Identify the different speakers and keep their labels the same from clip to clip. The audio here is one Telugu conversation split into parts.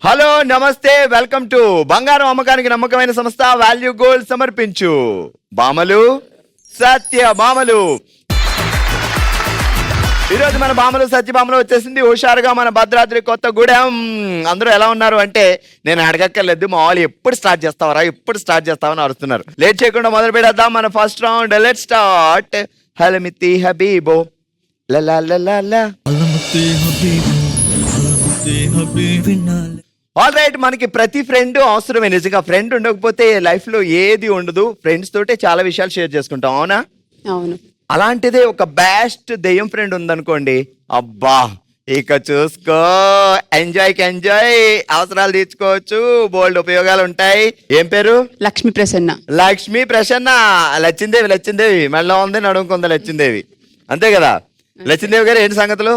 Speaker 1: హలో నమస్తే, వెల్కమ్ టు బంగారం అమ్మకానికి నమ్మకమైన సంస్థ వాల్యూ గోల్డ్ సమర్పించు బామలు సత్య బామలు. ఈరోజు మన బామలు సత్యభామలు వచ్చేసింది హుషారుగా మన భద్రాద్రి కొత్తగూడెం. అందరూ ఎలా ఉన్నారు అంటే నేను అడగక్కర్లేదు, మా వాళ్ళు ఎప్పుడు స్టార్ట్ చేస్తావని అరుస్తున్నారు. లేట్ చేయకుండా మొదలు పెడేద్దాం మన ఫస్ట్ రౌండ్. Let's start. హలమితి హబీబో లలా లలా లా. ఆల్ రైట్, మనకి ప్రతి ఫ్రెండ్ అవసరమే. నిజంగా ఫ్రెండ్ ఉండకపోతే లైఫ్ లో ఏది ఉండదు. ఫ్రెండ్స్ తోటే చాలా విషయాలు షేర్ చేసుకుంటాం, అవునా?
Speaker 2: అవును.
Speaker 1: అలాంటిదే ఒక బెస్ట్ దెయ్యం ఫ్రెండ్ ఉందనుకోండి, అబ్బా ఇక చూసుకో, ఎంజాయ్ అవసరాలు తీర్చుకోవచ్చు, బోల్డ్ ఉపయోగాలు ఉంటాయి. ఏం పేరు?
Speaker 2: లక్ష్మీ ప్రసన్న.
Speaker 1: లక్ష్మీ ప్రసన్న. లచ్చిందేవి మెడలో ఉంది, నడుముకుంది లచ్చిందేవి, అంతే కదా? లచ్చిందేవి గారు ఏంటి సంగతులు?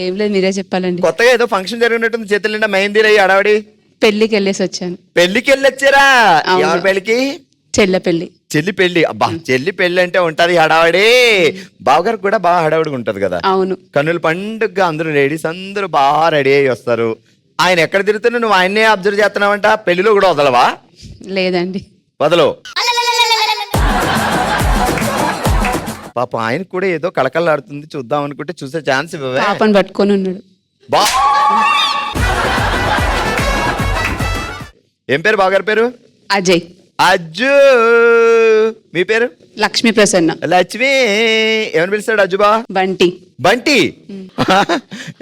Speaker 2: ఏం లేదు, మీరే చెప్పాలండి.
Speaker 1: కొత్తగా ఏదో ఫంక్షన్ జరిగినట్టుంది, చేతుల నిండా మెహందీ రయ్యి అడావిడి.
Speaker 2: పెళ్లికి వెళ్ళేసి వచ్చాను.
Speaker 1: పెళ్లికి వెళ్ళొచ్చారా? ఎవరి పెళ్లికి?
Speaker 2: చెల్లె పెళ్లి.
Speaker 1: చెల్లి పెళ్లి. అబ్బా, చెల్లి పెళ్లి అంటే ఉంటది హడావడి. బావగారికి కూడా బాగా హడావుడిగా ఉంటది కదా.
Speaker 2: అవును.
Speaker 1: కన్నుల పండుగ అందరూ లేడీస్ అందరూ బాగా రెడీ అయ్యి వస్తారు. ఆయన ఎక్కడ తిరుగుతున్నా నువ్వు ఆయన్నే అబ్జర్వ్ చేస్తున్నావంట. పెళ్లిలో కూడా వదలవా?
Speaker 2: లేదండి,
Speaker 1: వదలు. పాప ఆయన కూడా ఏదో కళకళలాడుతుంది, చూద్దాం అనుకుంటే చూసే ఛాన్స్ ఇవ్వవే.
Speaker 2: పాపని పట్టుకొని ఉన్నాడు.
Speaker 1: బా ఏం పేరు బావగారి పేరు?
Speaker 2: అజయ్.
Speaker 1: అజ్జు. మీ పేరు?
Speaker 2: లక్ష్మీ ప్రసన్న.
Speaker 1: లక్ష్మి. ఏమని పిలుస్తాడు అజ్జుబా?
Speaker 2: బంటి.
Speaker 1: బంటి.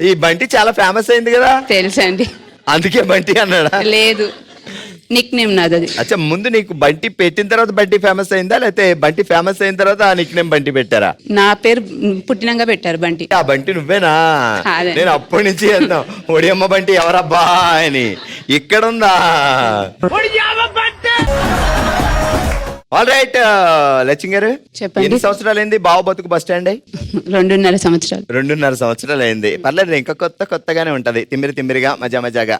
Speaker 1: ఈ బంటి చాలా ఫేమస్ అయింది కదా.
Speaker 2: తెలుసండి,
Speaker 1: అందుకే బంటి అన్నాడా?
Speaker 2: లేదు, నిక్ నేమ్ నాది.
Speaker 1: అచ్చా, ముందు నీకు బంటి పెట్టిన తర్వాత బంటి ఫేమస్ అయిందా, లేకపోతే బంటి ఫేమస్ అయిన తర్వాత ఆ నిక్ నేమ్ బంటి పెట్టారా?
Speaker 2: నా పేరు పుట్టినంగా పెట్టారు బంటి.
Speaker 1: ఆ బంటి నువ్వేనా?
Speaker 2: అదే.
Speaker 1: నేను అప్పటి నుంచి వెళ్తాం ఒడియమ్మ బంటి ఎవరబ్బా అని. ఇక్కడుందా? ఆల్ రైట్ లక్ష్మి గారు,
Speaker 2: చెప్పండి.
Speaker 1: ఎన్ని సంవత్సరాలు అయింది బావ బతుకు బస్ స్టాండ్ అయ్యి?
Speaker 2: 2.5 సంవత్సరాలు.
Speaker 1: 2.5 సంవత్సరాలు అయింది. పర్లేదు, ఇంకా కొత్తగానే ఉంటది, తిమ్మిరిగా మజాగా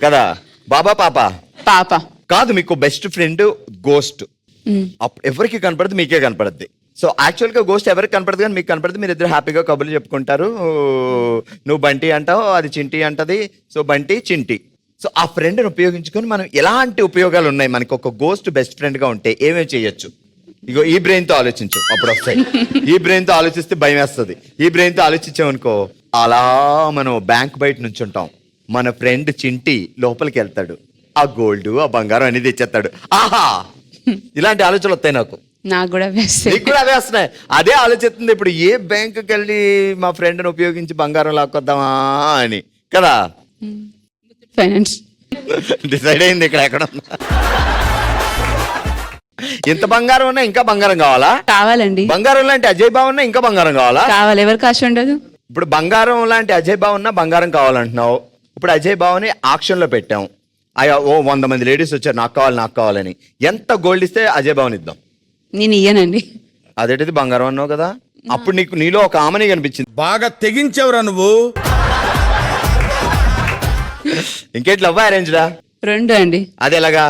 Speaker 1: కదా. బాబా పాప?
Speaker 2: పాప.
Speaker 1: కాదు, మీకు బెస్ట్ ఫ్రెండ్ గోస్ట్. ఎవరికి కనపడదు, మీకే కనపడద్ది. సో యాక్చువల్ గా గోస్ట్ ఎవరికి కనపడదు కానీ మీకు కనపడదు. మీరు ఇద్దరు హ్యాపీగా కబుర్లు చెప్పుకుంటారు. నువ్వు బంటి అంటావు, అది చింటి అంటది. సో బంటి చింటి. సో ఆ ఫ్రెండ్ని ఉపయోగించుకొని మనం ఎలాంటి ఉపయోగాలు ఉన్నాయి మనకి ఒక గోస్ట్ బెస్ట్ ఫ్రెండ్ గా ఉంటే ఏమేమి చేయొచ్చు? ఇగో ఈ బ్రెయిన్ తో ఆలోచించు, అప్పుడు వస్తాయి. ఈ బ్రెయిన్ తో ఆలోచిస్తే భయం వేస్తుంది. ఈ బ్రెయిన్ తో ఆలోచించామనుకో, అలా మనం బ్యాంక్ బయట నుంచి ఉంటాం, మన ఫ్రెండ్ చింటి లోపలికి వెళ్తాడు, ఆ గోల్డ్ ఆ బంగారం అనేది తెచ్చేస్తాడు. ఆహా, ఇలాంటి ఆలోచనలు వస్తాయి నాకు.
Speaker 2: నాకు కూడా
Speaker 1: నీకు కూడా అవే వస్తున్నాయి. అదే ఆలోచిస్తుంది ఇప్పుడు, ఏ బ్యాంకుకి వెళ్ళి మా ఫ్రెండ్ని ఉపయోగించి బంగారం లాక్కొద్దామా అని కదా.
Speaker 2: ఫైనాన్స్
Speaker 1: డిసైడ్ అయింది ఇక్కడ ఎక్కడ ఉన్నా. ఇంత బంగారం ఉన్నా ఇంకా బంగారం కావాలా?
Speaker 2: కావాలండి.
Speaker 1: బంగారం లాంటి అజయ్ బావ ఉన్నా ఇంకా బంగారం కావాలా?
Speaker 2: కావాలి, ఎవరికి ఆశ ఉండదు.
Speaker 1: ఇప్పుడు బంగారం లాంటి అజయ్ బావ ఉన్నా బంగారం కావాలంటున్నావు. ఇప్పుడు అజయ్ బావని ఆక్షన్ లో పెట్టాం. 100 మంది లేడీస్ వచ్చారు, నాకు కావాలని. ఎంత గోల్డ్ ఇస్తే అజయ్ బావని ఇద్దాం?
Speaker 2: నేను ఇయ్యనండి.
Speaker 1: అదేంటిది బంగారం అన్నావు కదా. అప్పుడు నీలో ఒక ఆమెని కనిపించింది.
Speaker 3: బాగా తెగించవరా నువ్వు.
Speaker 1: ఇంకేంటి, లవ్ అరేంజ్డా?
Speaker 2: 2 అండి.
Speaker 1: అది ఎలాగా?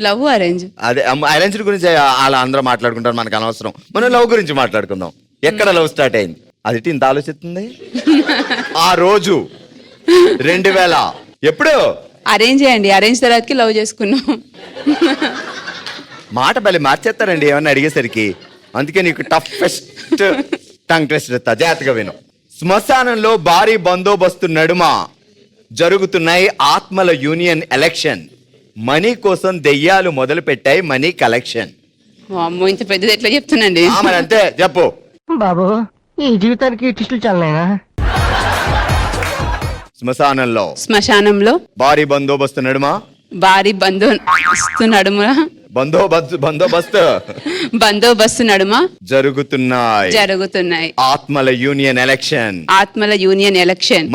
Speaker 2: Love arrange.
Speaker 1: అదే అరేంజ్ గురించి అలా అందరూ మాట్లాడుకుంటారు, మనకు అనవసరం. మనం లవ్ గురించి మాట్లాడుకుందాం. ఎక్కడ లవ్ స్టార్ట్ అయింది? అది ఇంత ఆలోచిస్తుంది. ఆ రోజు 2000 ఎప్పుడు?
Speaker 2: అరేంజ్ చేయండి. అరేంజ్ తర్వాతకి లవ్ చేసుకున్నాం.
Speaker 1: మాట బలి మార్చేస్తారండి ఏమన్నా అడిగేసరికి. అందుకే నీకు టఫెస్ట్ టంగ్ టెస్ట్ ఇస్తా, జాగ్రత్తగా విను. శ్మశానంలో భారీ బందోబస్తు నడుమ జరుగుతున్నాయి ఆత్మల యూనియన్ ఎలక్షన్. మనీ కోసం దెయ్యాలు మొదలు పెట్టాయి మనీ కలెక్షన్.
Speaker 2: అమ్మో, ఇంత పెద్దది ఎట్లా చెప్తున్నాండి?
Speaker 1: మరి అంతే చెప్పు
Speaker 4: బాబు, ఈ జీవితానికి టిస్టులు చాలనేనా?
Speaker 1: శ్మశానంలో భారీ బందోబస్తు నడుమ
Speaker 2: బందోబస్తు నడుమ
Speaker 1: జరుగుతున్నాయి ఆత్మల యూనియన్ ఎలక్షన్.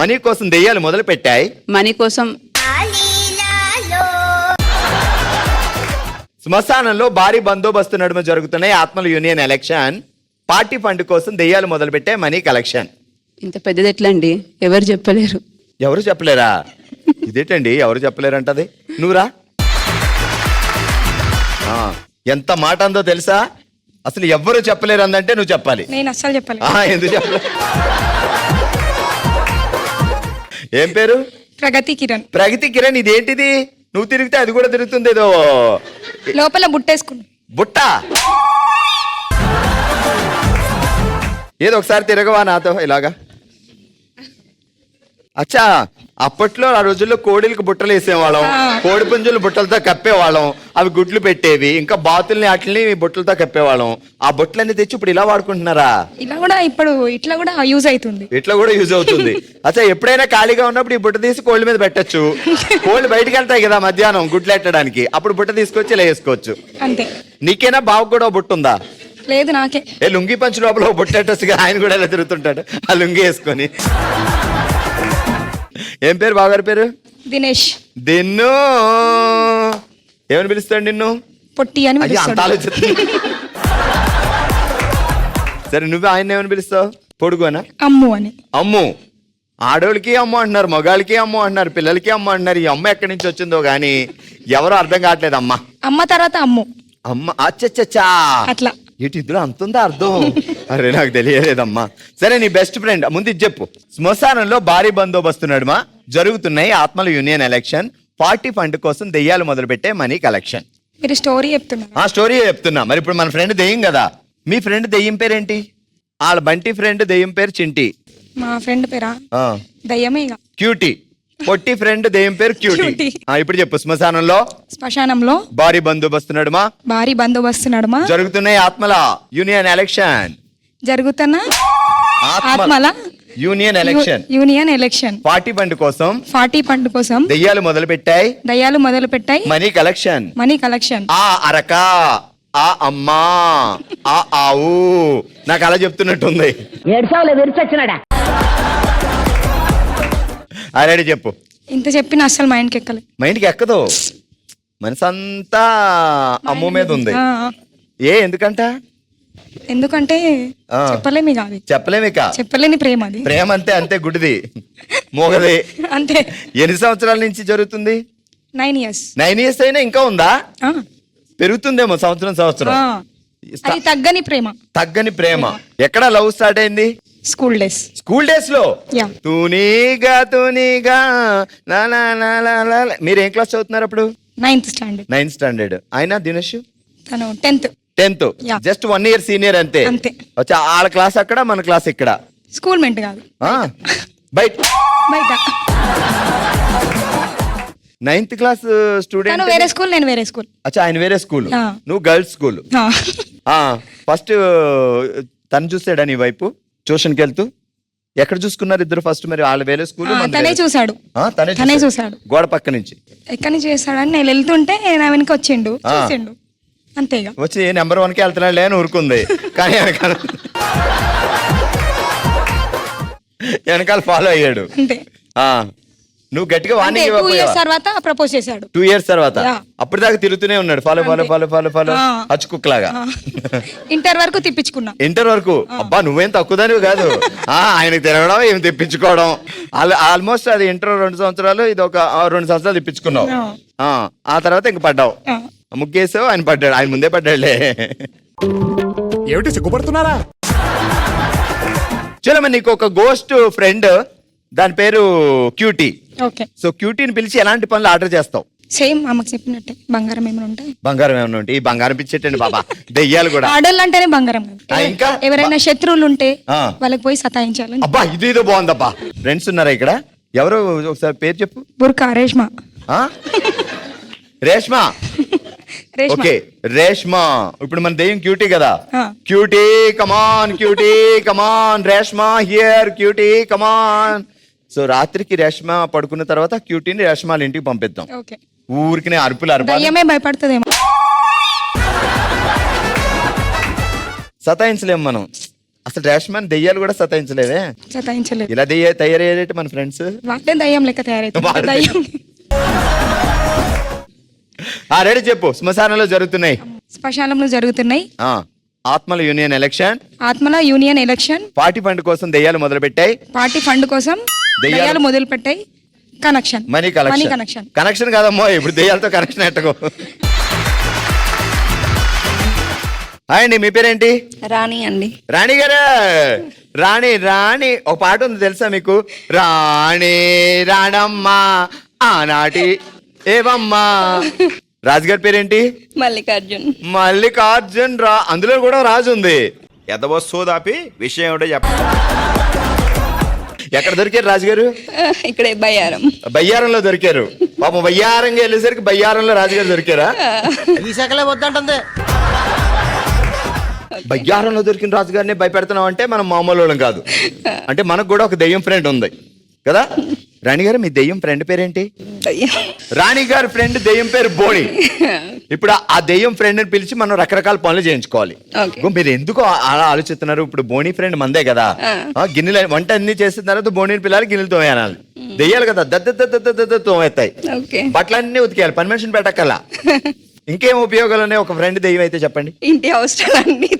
Speaker 1: మనీ కోసం దెయ్యాలు మొదలు పెట్టాయి. శ్మశానంలో భారీ బందోబస్తు నడుమ జరుగుతున్నాయి ఆత్మల యూనియన్ ఎలక్షన్. పార్టీ ఫండ్ కోసం దెయ్యాలు మొదలు పెట్టాయి మనీ కలెక్షన్.
Speaker 2: ఇంత పెద్దది ఎట్లా అండి? ఎవరు చెప్పలేరు.
Speaker 1: ఎవరు చెప్పలేరా? ఇదేంటండి ఎవరు చెప్పలేరంటది? నువ్వురా. ఎంత మాట అందో తెలుసా? అసలు ఎవ్వరు చెప్పలేరు అందంటే నువ్వు చెప్పాలి.
Speaker 5: నేను అస్సలు చెప్పాలి.
Speaker 1: ఎందుకు చెప్పలే? ఏం పేరు?
Speaker 3: ప్రగతి కిరణ్
Speaker 1: ప్రగతి కిరణ్ ఇదేంటిది? నువ్వు తిరిగితే అది కూడా తిరుగుతుంది ఏదో
Speaker 3: లోపల బుట్టేసుకున్నా.
Speaker 1: బుట్ట. ఏదో ఒకసారి తిరగవా నాతో ఇలాగా? అచ్చా, అప్పట్లో ఆ రోజుల్లో కోడిలకు బుట్టలు వేసేవాళ్ళం, కోడి పుంజులు బుట్టలతో కప్పేవాళ్ళం, అవి గుడ్లు పెట్టేవి, ఇంకా బాతుల్ని వాటిని బుట్టలతో కప్పేవాళ్ళం. ఆ బుట్టలన్నీ తెచ్చి ఇప్పుడు ఇలా వాడుకుంటున్నారా?
Speaker 3: ఇలా కూడా ఇప్పుడు ఇట్లా కూడా యూజ్ అవుతుంది.
Speaker 1: ఇట్లా కూడా యూజ్ అవుతుంది. అచ్చా, ఎప్పుడైనా ఖాళీగా ఉన్నప్పుడు ఈ బుట్ట తీసి కోళ్ళ మీద పెట్టచ్చు. కోళ్ళు బయటికి వెళ్తాయి కదా మధ్యాహ్నం గుడ్లు ఎట్టడానికి, అప్పుడు బుట్ట తీసుకొచ్చి ఇలా వేసుకోవచ్చు.
Speaker 3: అంతే.
Speaker 1: నీకేనా బావకు కూడా ఓ బుట్ట ఉందా?
Speaker 3: లేదు, నాకే.
Speaker 1: ఏ లుంగి పంచి లోపల ఓ బుట్ట ఎట్టొచ్చుగా, ఆయన కూడా ఇలా తిరుగుతుంటాడు ఆ లుంగి వేసుకొని. ఏం పేరు బావగారి పేరు?
Speaker 3: దినేష్.
Speaker 1: దిన్ను. ఏమని పిలుస్తాడు నిన్ను?
Speaker 3: పొట్టి అని
Speaker 1: అయ్యా, అంత
Speaker 3: పిలుస్తాడు.
Speaker 1: ఆలోచిస్తుంది. సరే, నువ్వు ఆయన ఏమని పిలుస్తావు? పొడుగునా?
Speaker 3: అమ్ము అని.
Speaker 1: అమ్ము. ఆడోళ్ళకి అమ్మ అంటున్నారు, మగాళ్ళకి అమ్మ అంటున్నారు, పిల్లలకి అమ్మ అంటున్నారు. ఈ అమ్మ ఎక్కడి నుంచి వచ్చిందో గానీ ఎవరో అర్థం కావట్లేదు. అమ్మ
Speaker 3: అమ్మ తర్వాత అమ్ము.
Speaker 1: అమ్మ అచ్చచ్చా,
Speaker 3: అట్లా.
Speaker 1: ఇటు ఇందులో అంతుందా అర్థం? అరే, నాకు తెలియలేదమ్మా. సరే, నీ బెస్ట్ ఫ్రెండ్ ముందు ఇది చెప్పు. శ్మశానంలో భారీ బందోబస్తు నడుమ జరుగుతున్నాయి ఆత్మల యూనియన్ ఎలక్షన్. పార్టీ ఫండ్ కోసం దెయ్యాలు మొదలుపెట్టే మనీ కలెక్షన్.
Speaker 3: మీరు స్టోరీ చెప్తున్నారు.
Speaker 1: ఆ స్టోరీ చెప్తున్నా. మరి ఇప్పుడు మన ఫ్రెండ్ దెయ్యం కదా. మీ ఫ్రెండ్ దెయ్యం పేరేంటి? వాళ్ళ బంటి ఫ్రెండ్ దెయ్యం పేరు చింటి.
Speaker 3: మా ఫ్రెండ్ పేరా
Speaker 1: ఆ,
Speaker 3: దయ్యమే. ఇక
Speaker 1: క్యూటీ. పొట్టి ఫ్రెండ్ దెయ్యం పేరు క్యూటీ.
Speaker 3: క్యూటీ.
Speaker 1: ఇప్పుడు చెప్పు. శ్మశానంలో
Speaker 3: శ్మశానంలో
Speaker 1: భారీ బందోబస్తు నడుమ
Speaker 3: భారీ బందోబస్తు నడుమ
Speaker 1: జరుగుతున్నాయి ఆత్మల యూనియన్ ఎలక్షన్.
Speaker 3: జరుగుతున్న ఆత్మల
Speaker 1: union election.
Speaker 3: Union election.
Speaker 1: Party fund కోసం
Speaker 3: పార్టీ ఫండ్ కోసం
Speaker 1: దెయ్యాలు మొదలు పెట్టాయి
Speaker 3: దయ్యాలు మొదలు పెట్టాయి
Speaker 1: మనీ కలెక్షన్.
Speaker 3: Money collection.
Speaker 1: ఆ అరక, ఆ అమ్మా, ఆ ఆవు. నాకు అలా చెప్తున్నట్టుంది. ఆల్రెడీ చెప్పు.
Speaker 3: ఇంత చెప్పిన అసలు మైండ్కి ఎక్కలే.
Speaker 1: మైండ్కి ఎక్కదు. మనసంతా అమ్ము మీద ఉంది.
Speaker 3: ఆ,
Speaker 1: ఎందుకంట?
Speaker 3: ఎందుకంటే
Speaker 1: ఆ.
Speaker 3: చెప్పలేమి కాదు.
Speaker 1: చెప్పలేమిక.
Speaker 3: చెప్పలేని ప్రేమ అది.
Speaker 1: ప్రేమ అంతే, అంతే గుడిది, మోగది.
Speaker 3: అంతే.
Speaker 1: ఎన్ని సంవత్సరాల నుంచి జరుగుతుంది?
Speaker 3: 9 years.
Speaker 1: 9 years అయినా ఇంకా ఉందా?
Speaker 3: ఆ,
Speaker 1: పెరుగుతుందేమో సంవత్సరం.
Speaker 3: ఆ. అది తగ్గని ప్రేమ.
Speaker 1: తగ్గని ప్రేమ. ఎక్కడ లవ్ స్టార్ట్ అయింది?
Speaker 3: School days.
Speaker 1: స్కూల్ డేస్ లో.
Speaker 3: యా.
Speaker 1: తూనీగా లా లా లా లా లా లా. మీరు ఏం క్లాస్ చదువుతున్నారు అప్పుడు?
Speaker 3: 9th standard.
Speaker 1: 9th standard. ఆయన దినేష్
Speaker 3: తను 10th.
Speaker 1: 10th.
Speaker 3: Yeah.
Speaker 1: Just 1 year senior అంతే.
Speaker 3: అంతే.
Speaker 1: వచ్చా వాళ్ళ క్లాస్ అక్కడ, మన క్లాస్ ఇక్కడ.
Speaker 3: స్కూల్ మెంట్ కాదు,
Speaker 1: బయట.
Speaker 3: బయట.
Speaker 1: 9th క్లాస్
Speaker 3: తను
Speaker 1: స్టూడెంట్.
Speaker 3: వేరే స్కూల్, నేను వేరే స్కూల్.
Speaker 1: అచ్చా, ఆయన వేరే స్కూల్,
Speaker 3: ఆ.
Speaker 1: నువ్వు గర్ల్స్ స్కూల్. ఫస్ట్ తను చూసాడా నీ వైపు ట్యూషన్కి వెళ్తూ? ఎక్కడ చూసుకున్నారు ఇద్దరు ఫస్ట్? మరి వాళ్ళ వేరే స్కూల్,
Speaker 3: తనే చూసాడు. తనే చూసాడు.
Speaker 1: గోడ పక్క నుంచి.
Speaker 3: ఎక్కడి నుంచి చేస్తాడని నేను వెళ్తుంటే నా వెనక వచ్చిండు, చూసిండు, అంతేగా.
Speaker 1: వచ్చి నెంబర్ 1కి వెళ్తున్నాడు అని ఊరుకుంది, కానీ వెనకాల ఫాలో అయ్యాడు.
Speaker 3: అంతే.
Speaker 1: నువ్వు గట్టిగా వార్నింగ్
Speaker 3: 2 years
Speaker 1: ఇవ్వకపోయావా?
Speaker 3: తర్వాత ప్రపోజ్ చేశాడు.
Speaker 1: 2 years తర్వాత.
Speaker 3: Yeah.
Speaker 1: అప్పటిదాకా తిరుగుతూనే ఉన్నాడు, follow follow follow follow follow, అచ్చుకుక్కలాగా.
Speaker 3: ఇంటర్ వరకు తిప్పించుకున్నా.
Speaker 1: ఇంటర్ వరకు. అబ్బా, నువ్వేం తక్కువదానివి కాదు. ఆయనకి తిరగడం, ఏమి తెప్పించుకోవడం. ఆల్మోస్ట్ అది ఇంటర్ 2 సంవత్సరాలు, ఇది ఒక 2 సంవత్సరాలు తెప్పించుకున్నావు. ఆ తర్వాత ఇంక పడ్డావు. ముగ్గేసావు, ఆయన పడ్డాడు. ఆయన ముందే పడ్డాడులే.
Speaker 5: ఏమిటి సిగ్గుపడుతున్నారా?
Speaker 1: చలో, మరి నీకు ఒక గోస్ట్ ఫ్రెండ్, దాని పేరు క్యూటీ.
Speaker 3: ఓకే.
Speaker 1: సో క్యూటీని పిలిచి ఎలాంటి పనులు ఆర్డర్ చేస్తావు?
Speaker 3: సేమ్ అమ్మకి చెప్పినట్టే. బంగారం ఏమైనా ఉంటాయి?
Speaker 1: బంగారం ఏమైనా ఉంటే ఈ బంగారం పిచ్చేటండి బాబా. దెయ్యాలు కూడా.
Speaker 3: ఆడోళ్ళు అంటేనే బంగారం కాదు.
Speaker 1: ఇంకా
Speaker 3: ఎవరైనా శత్రువులు ఉంటే
Speaker 1: ఆ.
Speaker 3: వాళ్ళకి పోయి సతాయించాలని.
Speaker 1: అబ్బా, ఇదేదో బాగుందబ్బా. ఫ్రెండ్స్ ఉన్నారా ఇక్కడ? ఎవరు? ఒకసారి పేరు చెప్పు.
Speaker 3: బుర్కా రేష్మా.
Speaker 1: ఆ? రేష్మా.
Speaker 3: రేష్మా.
Speaker 1: ఓకే, రేష్మా. ఇప్పుడు మన దెయ్యం క్యూటీ కదా.
Speaker 3: ఆ.
Speaker 1: Cutie come on, cutie come on, Reshma here, cutie come on. So రాత్రికి రేష్మా పడుకున్న తర్వాత క్యూటీని రేష్మాల ఇంటికి పంపిద్దాం.
Speaker 3: ఓకే.
Speaker 1: ఊరికినే అరుపులు అరపాలి.
Speaker 3: దయ్యమే భయపడుతుందేమో.
Speaker 1: సతాయించలేము మనం. అసలు రేష్మాని దెయ్యాలు కూడా సతాయించలేదే.
Speaker 3: సతాయించలేదు.
Speaker 1: ఇలా తయారయ్యేటి మన ఫ్రెండ్స్.
Speaker 3: వాళ్ళే దయ్యం లెక్క తయారైతుంది. దయ్యం.
Speaker 1: రెడీ చెప్పు. శ్మశానంలో జరుగుతున్నాయి.
Speaker 3: శ్మశానంలో జరుగుతున్నాయి
Speaker 1: ఆత్మల యూనియన్ ఎలక్షన్.
Speaker 3: ఆత్మల యూనియన్ ఎలక్షన్.
Speaker 1: పార్టీ ఫండ్ కోసం దెయ్యాలు మొదలు పెట్టాయి.
Speaker 3: పార్టీ ఫండ్ కోసం దయ్యాలు మొదలు పెట్టాయి. కనెక్షన్.
Speaker 1: Money collection. కనెక్షన్ కాదమ్మో, ఇప్పుడు దెయ్యాలతో కనెక్షన్ ఎట్టకో. హాయ్ అండి, మీ పేరేంటి?
Speaker 3: రాణి అండి.
Speaker 1: రాణి గారు, రాణి రాణి ఒక పాట ఉంది తెలుసా మీకు? రాణి రాణమ్మ ఆనాటి ఏవమ్మా. రాజుగారి పేరేంటి?
Speaker 3: మల్లికార్జున్.
Speaker 1: మల్లికార్జున్ అందులో కూడా రాజు ఉంది. ఎదవస్తో దాపి విషయం ఏమిటో చెప్ప. ఎక్కడ దొరికారు రాజుగారు?
Speaker 3: ఇక్కడే బయ్యారం.
Speaker 1: బయ్యారంలో దొరికారు. పాపం బయ్యారంగా వెళ్ళేసరికి బయ్యారంలో రాజుగారు దొరికారా?
Speaker 4: ఈ శాఖలే వద్దంటుంది.
Speaker 1: బయ్యారంలో దొరికిన రాజుగారిని భయపెడుతున్నాం అంటే మనం మామూలు వాళ్ళం కాదు. అంటే మనకు కూడా ఒక దెయ్యం ఫ్రెండ్ ఉంది కదా. రాణి గారు, మీ దెయ్యం ఫ్రెండ్ పేరేంటి? రాణి గారి ఫ్రెండ్ దెయ్యం పేరు బోణి. ఇప్పుడు ఆ దెయ్యం ఫ్రెండ్ ని పిలిచి మనం రకరకాల పనులు చేయించుకోవాలి. మీరు ఎందుకు అలా ఆలోచిస్తున్నారు? ఇప్పుడు బోణి ఫ్రెండ్ మందే కదా. గిన్నెలు వంట అన్ని చేసిన తర్వాత బోణిని పిల్లాలి, గిన్నెలు తోమేయాలి. దెయ్యాలు కదా దద్ద తోమేస్తాయి. బట్టలన్నీ ఉతికేయాలి, పని మనిషిని పెట్టక్కల్లా. ఇంకేం ఉపయోగాలు ఉన్నాయి ఒక ఫ్రెండ్ దెయ్యం అయితే చెప్పండి.
Speaker 3: ఇంటి అవసరాలన్నీ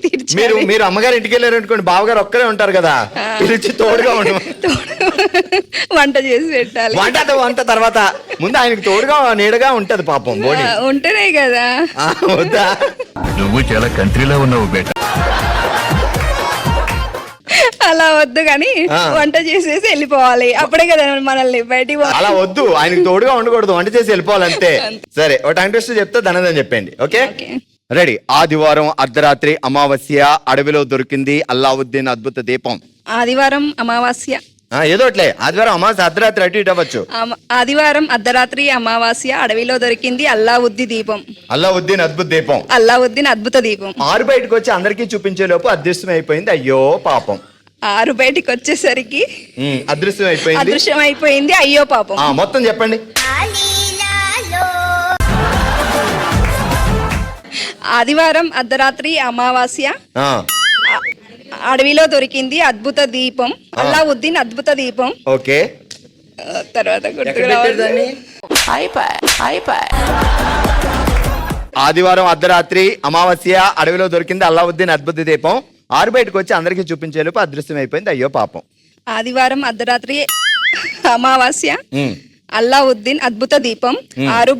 Speaker 1: మీరు అమ్మగారు ఇంటికి వెళ్ళారు అనుకోండి, బావగారు ఒక్కరే ఉంటారు కదా, పిలిచి తోడుగా
Speaker 3: వంట చేసి పెట్టాలి.
Speaker 1: వంట తర్వాత ముందు ఆయనకి తోడుగా నీడగా ఉంటది పాపం బోడి.
Speaker 3: ఉంటేనే కదా.
Speaker 1: వద్దా?
Speaker 6: నువ్వు చాలా కంట్రీలో ఉన్నావు బేట.
Speaker 3: అలా వద్దు కానీ వంట చేసేసి వెళ్ళిపోవాలి. అప్పుడే కదా మనల్ని బయటికి.
Speaker 1: అలా వద్దు, ఆయనకి తోడుగా ఉండకూడదు, వంట చేసి వెళ్ళిపోవాలంతే. సరే, ఒక టైం టెస్ట్ చెప్తే ధనదని చెప్పండి. Okay, ready. ఆదివారం అర్ధరాత్రి అమావాస్య, అడవిలో దొరికింది అల్లావుద్దీన్ అద్భుత దీపం.
Speaker 3: ఆదివారం అమావాస్య
Speaker 1: ఏదోట్లే, ఆదివారం అమావాస్య అర్ధరాత్రి అటు ఇటు అవ్వచ్చు.
Speaker 3: ఆదివారం అర్ధరాత్రి అమావాస్య, అడవిలో దొరికింది అల్లావుద్దీ దీపం.
Speaker 1: అల్లావుద్దీన్ అద్భుత దీపం.
Speaker 3: అల్లావుద్దీన్ అద్భుత దీపం.
Speaker 1: ఆరు బయటకు వచ్చి అందరికీ చూపించే లోపు అదృశ్యం అయిపోయింది. అయ్యో పాపం.
Speaker 3: ఆరు బయటికి వచ్చేసరికి
Speaker 1: అదృశ్యం అయిపోయింది.
Speaker 3: అదృశ్యం అయిపోయింది. అయ్యో పాపం.
Speaker 1: మొత్తం చెప్పండి.
Speaker 3: ఆదివారం అర్ధరాత్రి అమావాస్య, అడవిలో దొరికింది అద్భుత దీపం. అల్లావుద్దీన్ అద్భుత దీపం.
Speaker 1: ఓకే,
Speaker 3: తర్వాత
Speaker 1: ఆదివారం అర్ధరాత్రి అమావాస్య, అడవిలో దొరికింది అల్లావుద్దీన్ అద్భుత దీపం. ఆరు బయటకు వచ్చి అందరికి చూపించేలోపు అదృశ్యం అయిపోయింది. అయ్యో పాపం.
Speaker 3: ఆదివారం అర్ధరాత్రి అమావాస్య, అల్లావుద్దీన్ అద్భుత దీపం. ఆరు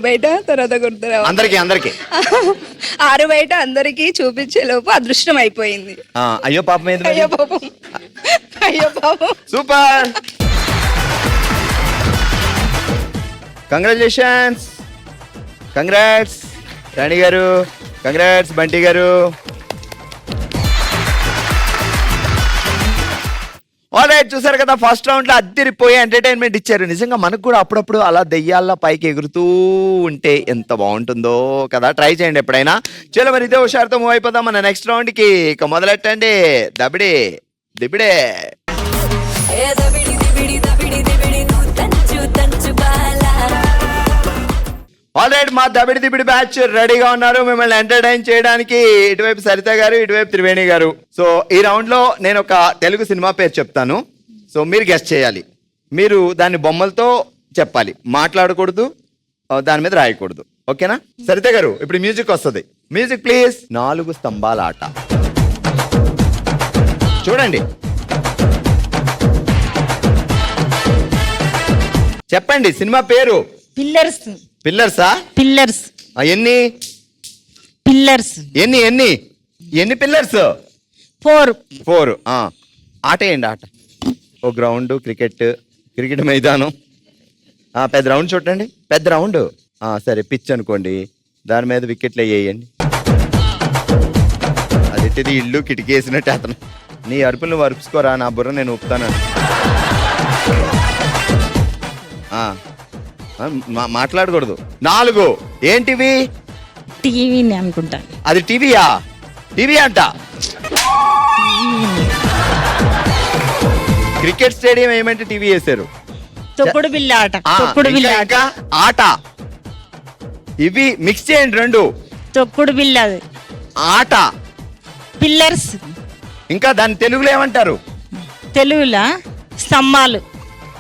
Speaker 3: బయట తర్వాత గుర్తురావు.
Speaker 1: అందరికి
Speaker 3: ఆరు బయట అందరికి చూపించే లోపు అదృష్టం అయిపోయింది.
Speaker 1: అయ్యో పాపం.
Speaker 3: అయ్యో పాపం. అయ్యో పాపం.
Speaker 1: Super, congratulations. కంగ్రాట్స్ రాణి గారు, కంగ్రాట్స్ బంటి గారు. ఆల్రైట్, చూసారు కదా, ఫస్ట్ రౌండ్ లో అద్దరిపోయి ఎంటర్టైన్మెంట్ ఇచ్చారు. నిజంగా మనకు కూడా అప్పుడప్పుడు అలా దెయ్యాల పైకి ఎగురుతూ ఉంటే ఎంత బాగుంటుందో కదా. ట్రై చేయండి ఎప్పుడైనా. చలో, మరి ఇదే హుషారుతో మూవ్ అయిపోదాం మన నెక్స్ట్ రౌండ్ కి. ఇక మొదలెట్టండి. దబిడే దిబిడే. ఆల్రైట్, మా దబిడి దిబిడి బ్యాచ్ రెడీగా ఉన్నారు మిమ్మల్ని ఎంటర్టైన్ చేయడానికి. ఇటువైపు సరిత గారు, ఇటువైపు త్రివేణి గారు. సో ఈ రౌండ్ లో నేను ఒక తెలుగు సినిమా పేరు చెప్తాను. సో మీరు గెస్ట్ చేయాలి. మీరు దాన్ని బొమ్మలతో చెప్పాలి, మాట్లాడకూడదు, దాని మీద రాయకూడదు. ఓకేనా? సరిత గారు, ఇప్పుడు మ్యూజిక్ వస్తుంది. Music please. 4 స్తంభాల ఆట. చూడండి, చెప్పండి సినిమా పేరు.
Speaker 7: పిల్లర్స్.
Speaker 1: పిల్లర్సా?
Speaker 7: పిల్లర్స్.
Speaker 1: ఎన్ని
Speaker 7: పిల్లర్స్?
Speaker 1: ఎన్ని పిల్లర్స్? 4. ఆట ఏంటి? ఆట ఓ గ్రౌండ్, క్రికెట్ మైదానం. పెద్ద రౌండ్ చూడండి, పెద్ద రౌండ్. సరే, పిచ్ అనుకోండి, దాని మీద వికెట్లు వేయండి. అది ఇల్లు కిటికీ వేసినట్టు. అతను నీ అరుపులు నువ్వు అరుపుకోరా, నా బుర్ర నేను ఊపుతాను. మాట్లాడకూడదు. 4 ఏంటివి?
Speaker 7: టీవీని అనుకుంటా.
Speaker 1: అది టీవీయా? టీవీ అంట. క్రికెట్ స్టేడియం ఏమంటే టీవీ వేశారు.
Speaker 7: తొక్కుడు బిళ్ళ ఆట. తొక్కుడు బిళ్ళ ఆట.
Speaker 1: ఆట. ఇవి మిక్స్ చేయండి రెండు.
Speaker 7: తొక్కుడు బిళ్ళ
Speaker 1: ఆట.
Speaker 7: పిల్లర్స్.
Speaker 1: ఇంకా దాన్ని తెలుగులో ఏమంటారు?
Speaker 7: తెలుగులా స్తంభాలు.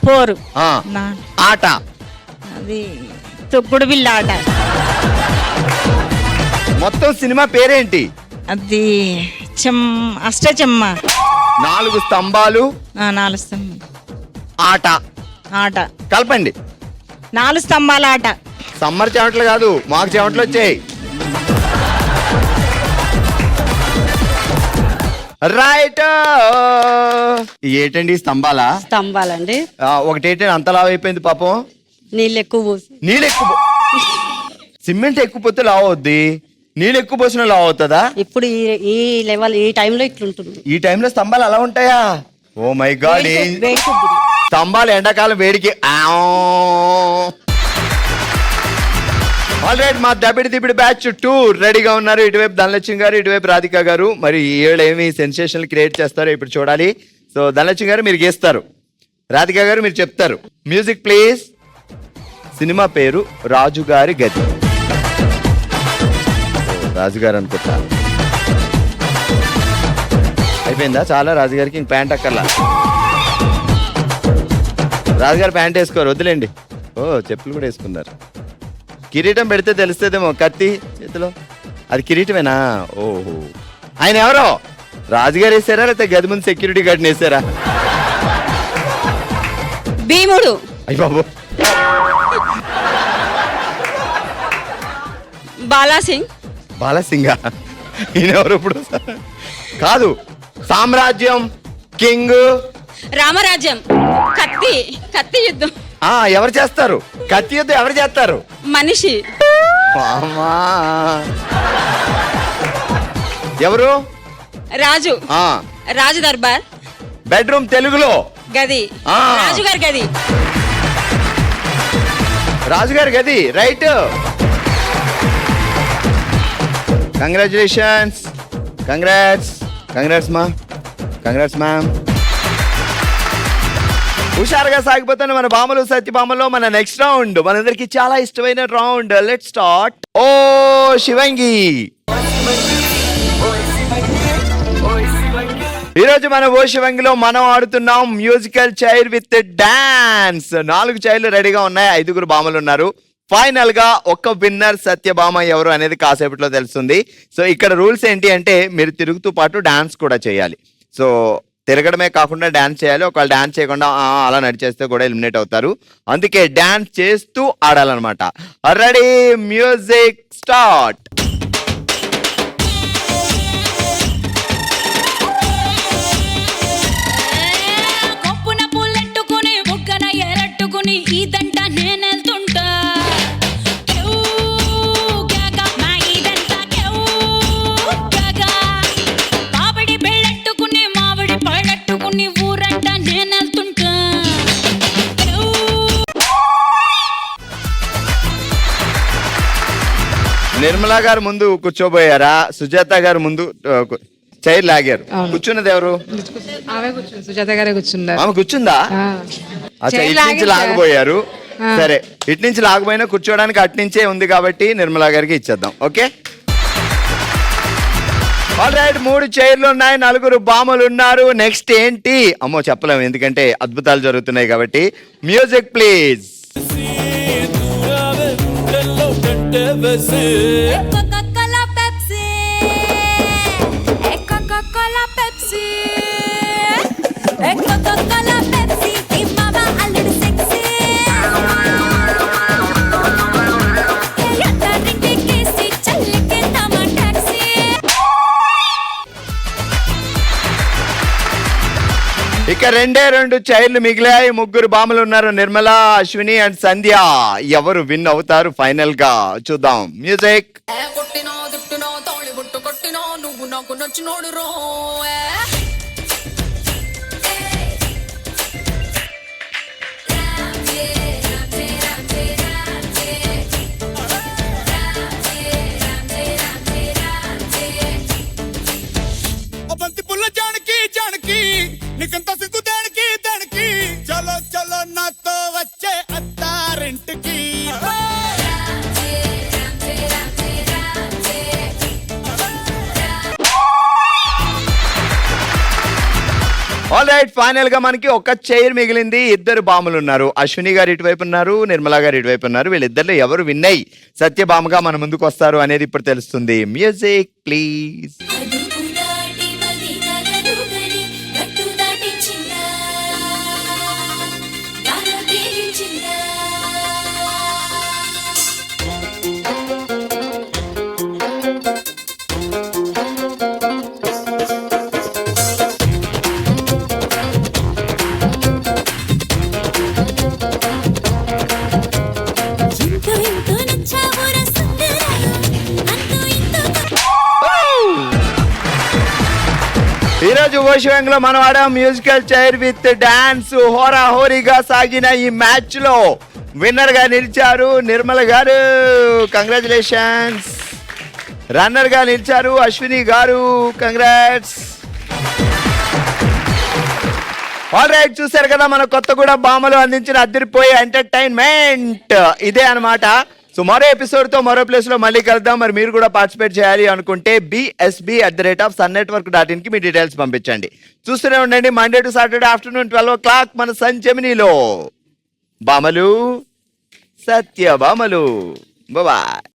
Speaker 7: 4.
Speaker 1: ఆట.
Speaker 7: అది తొక్కుడు బిళ్ళ ఆట.
Speaker 1: మొత్తం సినిమా పేరేంటి?
Speaker 7: అది అష్టచెమ్మ.
Speaker 1: 4 స్తంభాలు.
Speaker 7: 4 స్తంభాలు.
Speaker 1: ఆట.
Speaker 7: ఆట.
Speaker 1: కలపండి.
Speaker 7: నాలుగు స్తంభాల ఆట.
Speaker 1: సమ్మర్ చెమటలు కాదు, మాకు చెమటలు వచ్చాయి. రైట్. ఏంటండి స్తంభాలా?
Speaker 8: స్తంభాలండి.
Speaker 1: ఒకటేంటి అంత లావు అయిపోయింది పాపం.
Speaker 8: నీళ్ళు ఎక్కువ పోసి.
Speaker 1: నీళ్ళు ఎక్కువ సిమెంట్ ఎక్కువ పోతే లావు అవుద్ది, నీళ్ళు ఎక్కువ పోసిన లావు అవుతుందా?
Speaker 8: ఇప్పుడు ఈ లెవెల్ ఈ టైంలో ఇట్లుంటుంది.
Speaker 1: ఈ టైంలో స్తంభాలు అలా ఉంటాయా? Oh my God.
Speaker 8: వేడి కొద్దిగా.
Speaker 1: స్తంభాలు ఎండాకాలం వేడికి. ఆల్ రైట్, మా దబిడి దిబిడి బ్యాచ్ 2 రెడీగా ఉన్నారు. ఇటువైపు ధనలక్ష్మి గారు, ఇటువైపు రాధిక గారు. మరి ఏళ్ళు ఏమి సెన్సేషన్ క్రియేట్ చేస్తారో ఇప్పుడు చూడాలి. సో ధనలక్ష్మి గారు మీరు గీస్తారు, రాధిక గారు మీరు చెప్తారు. Music please. సినిమా పేరు రాజుగారి గది. రాజుగారు అనుకుంటా. అయిపోయిందా? చాలా. రాజుగారికి ఇంక ప్యాంట్ అక్కర్లా. రాజుగారు ప్యాంట్ వేసుకోరు, వద్దులేండి. ఓ చెప్పులు కూడా వేసుకున్నారు. కిరీటం పెడితే తెలుస్తుందేమో. కత్తి చేతిలో, అది కిరీటమేనా? ఓహో, ఆయన ఎవరో రాజుగారు వేసారా లేకపోతే గది ముందు సెక్యూరిటీ గార్డ్ని వేసారా?
Speaker 2: భీముడు.
Speaker 1: అయ్య బాబు.
Speaker 2: బాలాసింగ్.
Speaker 1: బాలసింగ. ఈయన ఎవరు ఇప్పుడు? కాదు. సామ్రాజ్యం, కింగ్,
Speaker 2: రామరాజ్యం. కత్తి. కత్తి యుద్ధం.
Speaker 1: ఎవరు చేస్తారు కత్తి యుద్ధం? ఎవరు చేస్తారు?
Speaker 2: మనిషి.
Speaker 1: అమ్మా. ఎవరు?
Speaker 2: రాజు. రాజు దర్బార్.
Speaker 1: బెడ్రూమ్ తెలుగులో
Speaker 2: గది. రాజుగారి గది.
Speaker 1: రాజుగారి గది. రైట్. కంగ్రాచులేషన్స్. Congrats ma'am. హుషారుగా సాగిపోతున్న మన బామలు సత్యభామలో మన నెక్స్ట్ రౌండ్, మనందరికి చాలా ఇష్టమైన రౌండ్. Let start. ఓ శివంగి. ఈరోజు మన ఓ శివంగిలో మనం ఆడుతున్నాం మ్యూజికల్ చైర్ విత్ డాన్స్. 4 చైర్లు రెడీగా ఉన్నాయి, 5 భామలు ఉన్నారు. ఫైనల్ గా ఒక్క విన్నర్ సత్యభామ ఎవరు అనేది కాసేపట్లో తెలుస్తుంది. సో ఇక్కడ రూల్స్ ఏంటి అంటే మీరు తిరుగుతూ పాటు డాన్స్ కూడా చేయాలి. సో తిరగడమే కాకుండా డాన్స్ చేయాలి. ఒకవేళ డాన్స్ చేయకుండా అలా నడిచేస్తే కూడా ఎలిమినేట్ అవుతారు. అందుకే డాన్స్ చేస్తూ ఆడాలన్నమాట. Ready, music start.
Speaker 9: కొప్పున పుల్లెట్టుకుని బుగ్గన ఎరట్టుకుని ఇదంట నేనెళ్తుంటా. మామిడి బెళ్ళట్టుకుని మామిడి పళ్ళట్టుకుని ఊరంట నేనెళ్తుంటా.
Speaker 1: నిర్మలా గారు ముందు కూర్చోబోయారా? సుజాత గారు ముందు చైర్ లాగారు. కూర్చున్నది ఎవరు?
Speaker 10: ఆమె కూర్చుంది, సుజాత గారే కూర్చున్నారు.
Speaker 1: ఆమె కూర్చుందా? అచ్చా, ఇటు నుంచి లాగబోయారు. సరే, ఇటు నుంచి లాగబోయినా కూర్చోడానికి అటు నుంచే ఉంది కాబట్టి నిర్మలా గారికి ఇచ్చేద్దాం. ఓకే. ఆల్ రైట్, 3 చైర్లు ఉన్నాయి, 4 భామలు ఉన్నారు. నెక్స్ట్ ఏంటి? అమ్మో చెప్పలేము, ఎందుకంటే అద్భుతాలు జరుగుతున్నాయి కాబట్టి. Music please.
Speaker 9: Coca-Cola Pepsi, Coca-Cola Pepsi, Coca-Cola Pepsi, ఈ మామ అల్లుడు sexy. ఎత్తారింటి కేసి చల్లకెళ్తామా టాక్సీ.
Speaker 1: ఇక 2 చైర్లు మిగిలాయి, 3 భామలు ఉన్నారు, నిర్మల, అశ్విని అండ్ సంధ్య. ఎవరు విన్ అవుతారు ఫైనల్ గా చూద్దాం. మ్యూజిక్.
Speaker 9: కొట్టినో దిట్టినో తోళి బుట్టు కొట్టినో నువ్వు నాకు నచ్చినోడు రో.
Speaker 5: బంతి పుల్ల జానకి నీకంత సిగ్గు దేనికి చలో నాతో వచ్చే అత్తారింటికి.
Speaker 1: ఆల్ రైట్, ఫైనల్ గా మనకి ఒక చైర్ మిగిలింది. 2 భామలు ఉన్నారు, అశ్విని గారు ఇటువైపు ఉన్నారు, నిర్మలా గారు ఇటువైపు ఉన్నారు. వీళ్ళిద్దరిలో ఎవరు విన్ అయ్యి సత్యభామగా మన ముందుకు వస్తారు అనేది ఇప్పుడు తెలుస్తుంది. Music please. ఓషివంగ్ లో మనం ఆడాం మ్యూజికల్ చైర్ విత్ డాన్స్. హోరా హోరీగా సాగిన ఈ మ్యాచ్ లో విన్నర్ గా నిలిచారు నిర్మల గారు, కంగ్రాచులేషన్స్. రన్నర్ గా నిలిచారు అశ్విని గారు, కంగ్రాట్స్. ఆల్ రైట్, చూసారు కదా మన కొత్తగూడ భామలు అందించిన అదిరిపోయే ఎంటర్టైన్మెంట్ ఇదే అన్నమాట. సో మరో ఎపిసోడ్ తో మరో ప్లేస్ లో మళ్ళీ కలుద్దాం. మరి మీరు కూడా పార్టిసిపేట్ చేయాలి అనుకుంటే bsb@sunnetwork.in కి మీ డీటెయిల్స్ పంపించండి. చూస్తూనే ఉండండి Monday to Saturday afternoon 12 o'clock మన సన్ జెమినీలో భామలు సత్య భామలు. బాయ్.